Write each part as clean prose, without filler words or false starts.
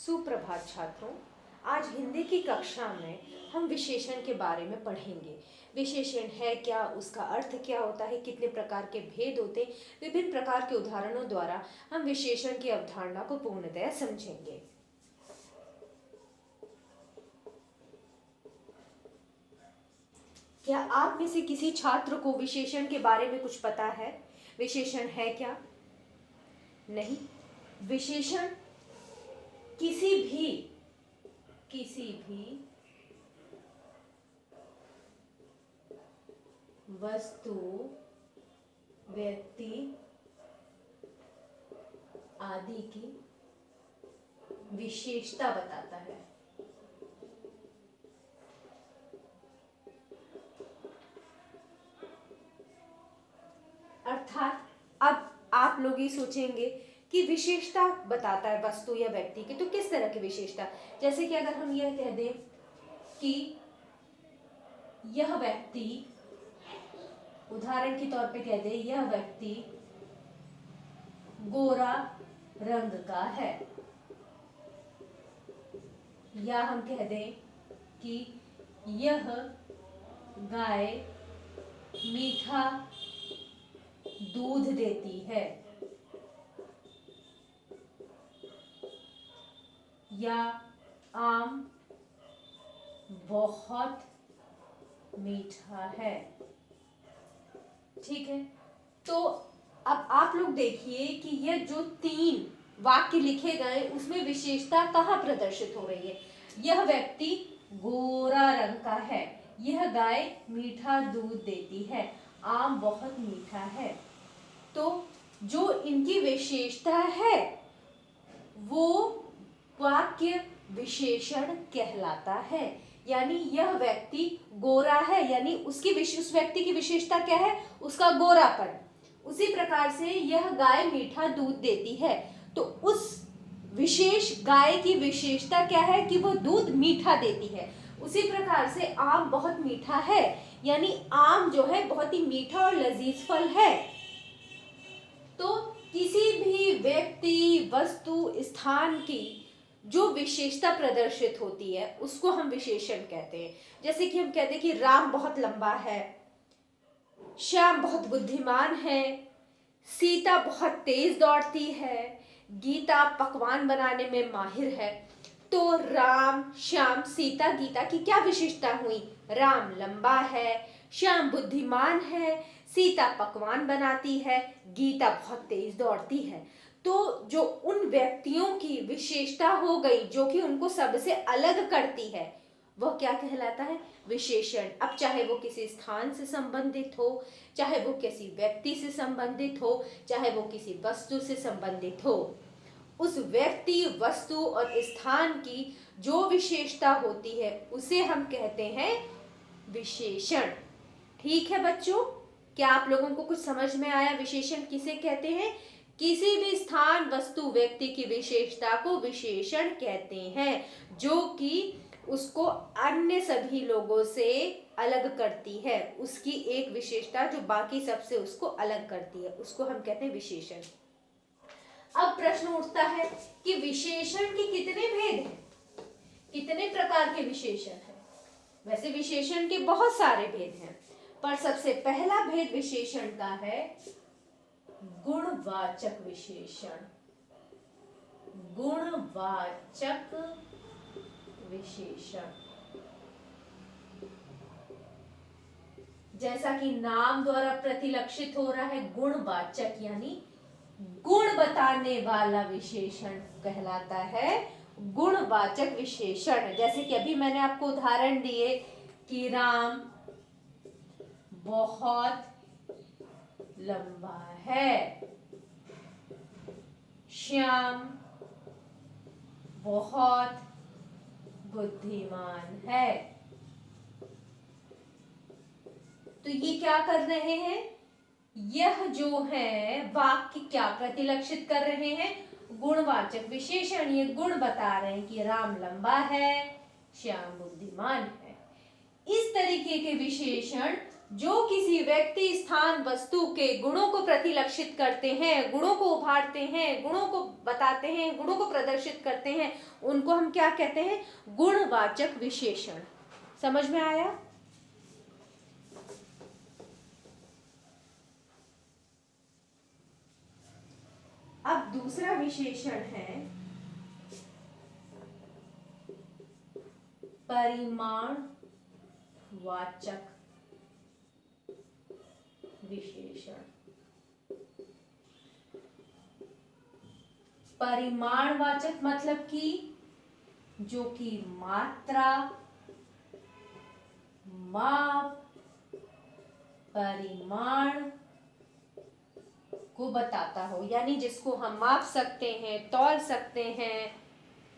सुप्रभात छात्रों। आज हिंदी की कक्षा में हम विशेषण के बारे में पढ़ेंगे। विशेषण है क्या, उसका अर्थ क्या होता है, कितने प्रकार के भेद होते हैं, विभिन्न प्रकार के उदाहरणों द्वारा हम विशेषण की अवधारणा को पूर्णतया समझेंगे। क्या आप में से किसी छात्र को विशेषण के बारे में कुछ पता है? विशेषण है क्या? नहीं। विशेषण किसी भी वस्तु, व्यक्ति आदि की विशेषता बताता है। अर्थात अब आप लोग ये सोचेंगे कि विशेषता बताता है वस्तु या व्यक्ति की, तो किस तरह की विशेषता? जैसे कि अगर हम यह कह दें कि यह व्यक्ति, उदाहरण के तौर पे कह दें यह व्यक्ति गोरा रंग का है, या हम कह दें कि यह गाय मीठा दूध देती है, या आम बहुत मीठा है। ठीक है, तो अब आप लोग देखिए कि यह जो 3 वाक्य लिखे गए उसमें विशेषता कहाँ प्रदर्शित हो रही है। यह व्यक्ति गोरा रंग का है, यह गाय मीठा दूध देती है, आम बहुत मीठा है। तो जो इनकी विशेषता है वो वाक्य विशेषण कहलाता है। यानी यह व्यक्ति गोरा है, यानी उस व्यक्ति की विशेषता क्या है? उसका गोरापन। उसी प्रकार से यह गाय मीठा दूध देती है, तो उस विशेष गाय की विशेषता क्या है कि वो दूध मीठा देती है। उसी प्रकार से आम बहुत मीठा है, यानी आम जो है बहुत ही मीठा और लजीज फल है। तो किसी भी व्यक्ति, वस्तु, स्थान की जो विशेषता प्रदर्शित होती है उसको हम विशेषण कहते हैं। जैसे कि हम कहते हैं कि राम बहुत लंबा है, श्याम बहुत बुद्धिमान है, सीता बहुत तेज दौड़ती है, गीता पकवान बनाने में माहिर है। तो राम, श्याम, सीता, गीता की क्या विशेषता हुई? राम लंबा है, श्याम बुद्धिमान है, सीता पकवान बनाती है, गीता बहुत तेज दौड़ती है। तो जो उन व्यक्तियों की विशेषता हो गई जो कि उनको सबसे अलग करती है, वह क्या कहलाता है? विशेषण। अब चाहे वो किसी स्थान से संबंधित हो, चाहे वो किसी व्यक्ति से संबंधित हो, चाहे वो किसी वस्तु से संबंधित हो, उस व्यक्ति, वस्तु और स्थान की जो विशेषता होती है उसे हम कहते हैं विशेषण। ठीक है बच्चों, क्या आप लोगों को कुछ समझ में आया? विशेषण किसे कहते हैं? किसी भी स्थान, वस्तु, व्यक्ति की विशेषता को विशेषण कहते हैं, जो कि उसको अन्य सभी लोगों से अलग करती है। उसकी एक विशेषता जो बाकी सबसे उसको अलग करती है, उसको हम कहते हैं विशेषण। अब प्रश्न उठता है कि विशेषण के कितने भेद हैं, कितने प्रकार के विशेषण हैं? वैसे विशेषण के बहुत सारे भेद हैं, पर सबसे पहला भेद विशेषण का है गुणवाचक विशेषण। गुणवाचक विशेषण, जैसा कि नाम द्वारा प्रतिलक्षित हो रहा है, गुणवाचक यानी गुण बताने वाला विशेषण कहलाता है गुणवाचक विशेषण। जैसे कि अभी मैंने आपको उदाहरण दिए कि राम बहुत लंबा है, श्याम बहुत बुद्धिमान है। तो ये क्या कर रहे हैं? यह जो है वाक्य क्या प्रतिलक्षित कर रहे हैं? गुणवाचक विशेषण। ये गुण बता रहे हैं कि राम लंबा है, श्याम बुद्धिमान है। इस तरीके के विशेषण जो किसी व्यक्ति, स्थान, वस्तु के गुणों को प्रतिलक्षित करते हैं, गुणों को उभारते हैं, गुणों को बताते हैं, गुणों को प्रदर्शित करते हैं, उनको हम क्या कहते हैं? गुणवाचक विशेषण। समझ में आया? अब दूसरा विशेषण है परिमाणवाचक विशेषण। परिमाणवाचक मतलब कि जो कि मात्रा, माप, परिमाण को बताता हो, यानी जिसको हम माप सकते हैं, तौल सकते हैं,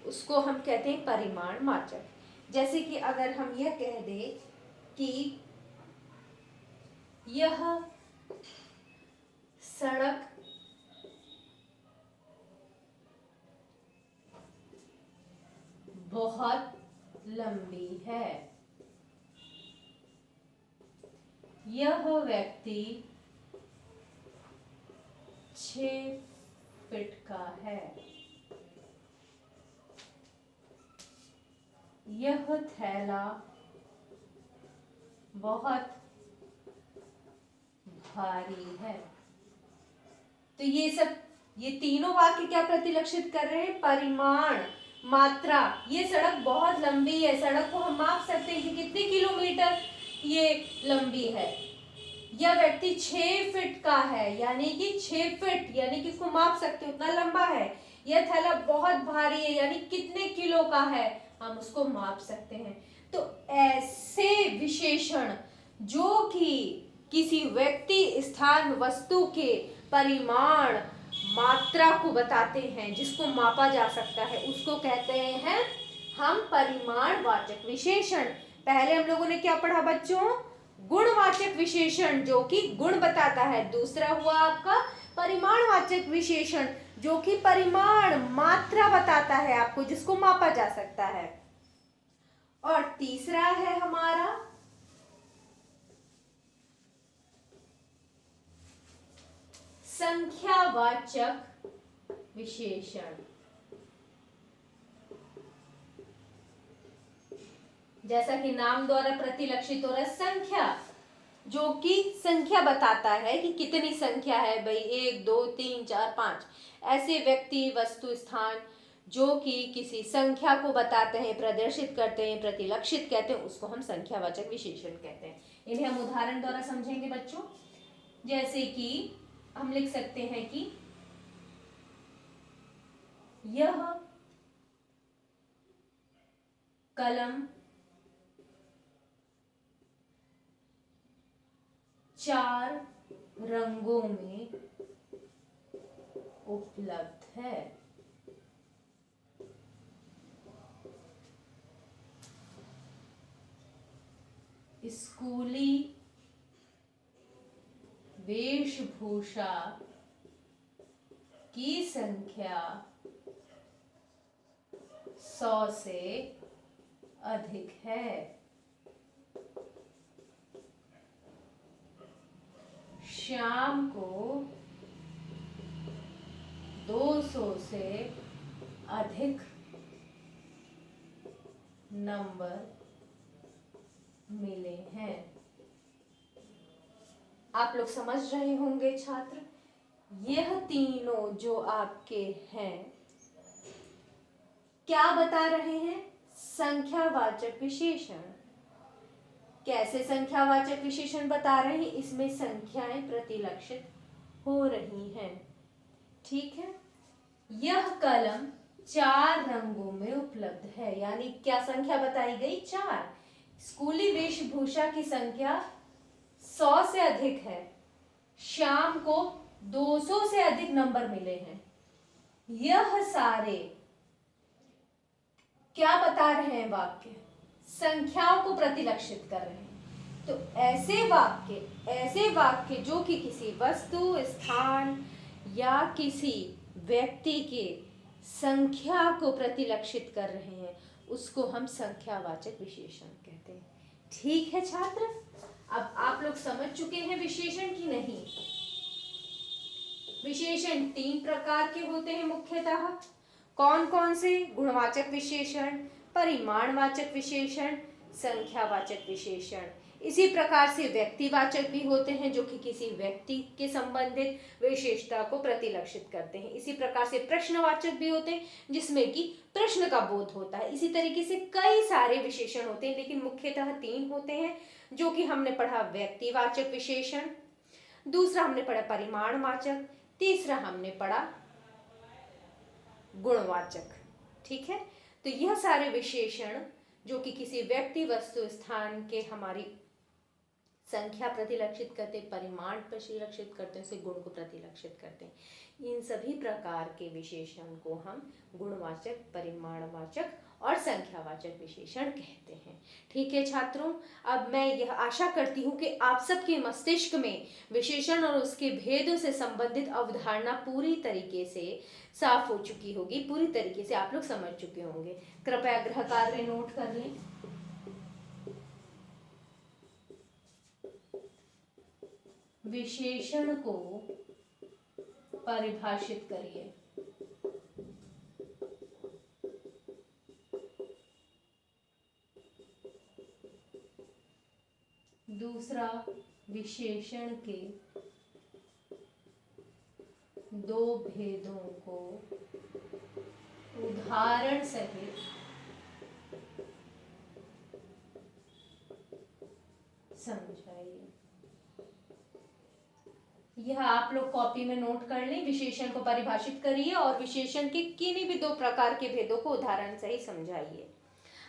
उसको हम कहते हैं परिमाणवाचक। जैसे कि अगर हम यह कह दें कि यह सड़क बहुत लंबी है, यह व्यक्ति 6 फीट का है, यह थैला बहुत भारी है। तो ये तीनों वाक्य क्या प्रतिलक्षित कर रहे हैं? परिमाण, मात्रा। ये सड़क बहुत लंबी है, सड़क को हम माप सकते हैं कि कितने किलोमीटर ये लंबी है। यह व्यक्ति 6 फीट का है, यानी कि 6 फीट, यानी कि इसको माप सकते हैं, उतना लंबा है। यह थैला बहुत भारी है, यानी कितने किलो का है, हम उसको माप सकते हैं। तो ऐसे विशेषण जो कि किसी व्यक्ति, स्थान, वस्तु के परिमाण, मात्रा को बताते हैं, जिसको मापा जा सकता है, उसको कहते हैं हम परिमाणवाचक विशेषण। पहले हम लोगों ने क्या पढ़ा बच्चों? गुणवाचक विशेषण जो कि गुण बताता है। दूसरा हुआ आपका परिमाणवाचक विशेषण जो कि परिमाण, मात्रा बताता है आपको, जिसको मापा जा सकता है। और तीसरा है हमारा संख्यावाचक विशेषण। जैसा कि नाम द्वारा प्रतिलक्षित हो रहा है, संख्या, जो कि संख्या बताता है कि कितनी संख्या है भाई, 1 2 3 4 5। ऐसे व्यक्ति, वस्तु, स्थान जो कि किसी संख्या को बताते हैं, प्रदर्शित करते हैं, प्रतिलक्षित कहते हैं, उसको हम संख्यावाचक विशेषण कहते हैं। इन्हें हम उदाहरण द्वारा समझेंगे बच्चों। जैसे कि हम लिख सकते हैं कि यह कलम 4 रंगों में उपलब्ध है। स्कूली वेशभूषा की संख्या 100 से अधिक है। श्याम को 200 से अधिक नंबर मिले हैं। आप लोग समझ रहे होंगे छात्र, यह तीनों जो आपके हैं क्या बता रहे हैं? संख्यावाचक विशेषण। कैसे संख्यावाचक विशेषण बता रहे हैं? इसमें संख्याएं प्रतिलक्षित हो रही हैं। ठीक है। यह कलम 4 रंगों में उपलब्ध है, यानी क्या संख्या बताई गई? 4। स्कूली वेशभूषा की संख्या 100 से अधिक है। श्याम को 200 से अधिक नंबर मिले हैं। यह सारे क्या बता रहे हैं? वाक्य संख्याओं को प्रतिलक्षित कर रहे हैं। तो ऐसे वाक्य जो कि किसी वस्तु, स्थान या किसी व्यक्ति के संख्या को प्रतिलक्षित कर रहे हैं, उसको हम संख्यावाचक विशेषण कहते हैं। ठीक है छात्र, अब आप लोग समझ चुके हैं विशेषण की नहीं? विशेषण 3 प्रकार के होते हैं मुख्यतः। कौन कौन से? गुणवाचक विशेषण, परिमाणवाचक विशेषण, संख्यावाचक विशेषण। इसी प्रकार से व्यक्तिवाचक भी होते हैं जो कि किसी व्यक्ति के संबंधित विशेषता को प्रतिलक्षित करते हैं। इसी प्रकार से प्रश्नवाचक भी होते हैं जिसमें कि प्रश्न का बोध होता है। इसी तरीके से कई सारे विशेषण होते हैं, लेकिन मुख्यतः 3 होते हैं जो कि हमने पढ़ा। व्यक्तिवाचक विशेषण, दूसरा हमने पढ़ा परिमाणवाचक, तीसरा हमने पढ़ा गुणवाचक। ठीक है, तो यह सारे विशेषण जो कि किसी व्यक्ति, वस्तु, स्थान के हमारी संख्या प्रतिलक्षित करते, परिमाण प्रतिलक्षित करते हैं, उसे गुण को प्रतिलक्षित करते हैं। इन सभी प्रकार के विशेषण को हम गुणवाचक, परिमाणवाचक और संख्यावाचक विशेषण कहते हैं। ठीक है छात्रों, अब मैं यह आशा करती हूँ कि आप सबके मस्तिष्क में विशेषण और उसके भेदों से संबंधित अवधारणा पूरी तरीके से साफ हो चुकी होगी, पूरी तरीके से आप लोग समझ चुके होंगे। कृपया गृह कार्य नोट कर लें। विशेषण को परिभाषित करिए। दूसरा, विशेषण के 2 भेदों को उदाहरण सहित समझाइए। यह आप लोग कॉपी में नोट कर लें। विशेषण को परिभाषित करिए और विशेषण के किन्हीं भी 2 प्रकार के भेदों को उदाहरण सहित समझाइए।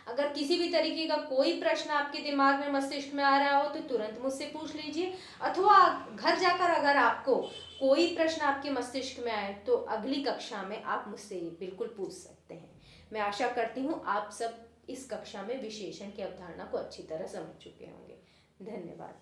अगर किसी भी तरीके का कोई प्रश्न आपके दिमाग में, मस्तिष्क में आ रहा हो तो तुरंत मुझसे पूछ लीजिए, अथवा घर जाकर अगर आपको कोई प्रश्न आपके मस्तिष्क में आए तो अगली कक्षा में आप मुझसे बिल्कुल पूछ सकते हैं। मैं आशा करती हूँ आप सब इस कक्षा में विशेषण की अवधारणा को अच्छी तरह समझ चुके होंगे। धन्यवाद।